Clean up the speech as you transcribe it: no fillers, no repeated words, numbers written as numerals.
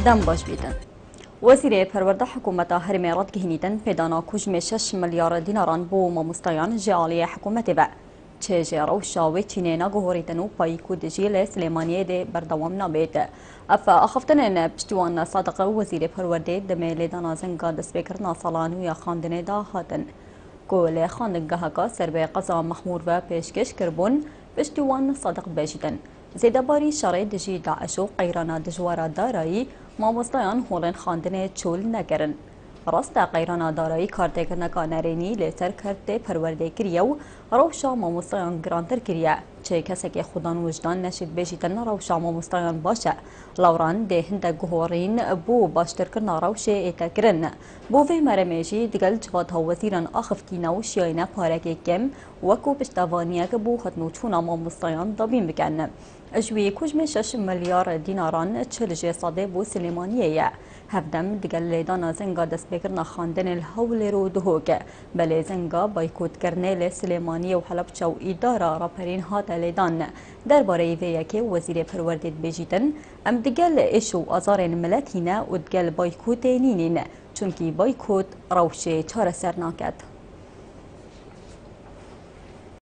دم باش بیدن وزیر پرورده حکومت هرمی ردگهنیدن پیدانا کجم 6 میلیارد دیناران بو مامستایان جعالی حکومت و چه جراو شاوی چینینا گهوریدن و پایکو دجیل سلیمانیه ده بردوام نبید افا اخفتن پشتوان صادق وزیر پرورده دمیل دانازنگا دست بکرنا سالانو یا خاندنه دا هاتن گول خاندنگاه کا سربه قضا مخمور و پیشکش کربون پشتوان صادق بجیدن زیدباری شرع دجی داعش و قیرانا دجوارا دارایی مامۆستایان هۆڵێن خاندنێ چۆل نەگەرن. ڕاستە قەیرانە دارایی کارتێکردنەکە نەرێنی لێسەر کردێ پەروەردەی کردیە و ڕەوشە مامۆستایان گرانتر کردیە چێ کەسێکی خوددان وجدان نەشید بێژیتە ڕەوشە مامۆستایان باشە لەوڕان دێ هەندێک گوهۆڕین بۆ باشترکردنا ڕەوشێ ئێتەکردن بۆ vê مەرەمێژی دگەل جوات هەوەزیران ئاخفتینە و شیاینە پارێکی کەم وەکو پشتەوانیەکە بۆ هەتنوچوونە مامۆستایان دابین بکەن. اجوی کجم 6 میلیارد دیناران 40 صده بو سلیمانیه هفدم دگل لیدان زنگا دست بکرنا خاندن الهول رو دهوگ بله زنگا بایکوت کرنه لسلیمانی و حلب چو ایدارا راپرین هات لیدان درباره ویه که وزیر پروردید بجیدن ام دگل ایشو آزار ملتینه و دگل بایکوت نینین چونکی بایکوت روشه چار سر ناکد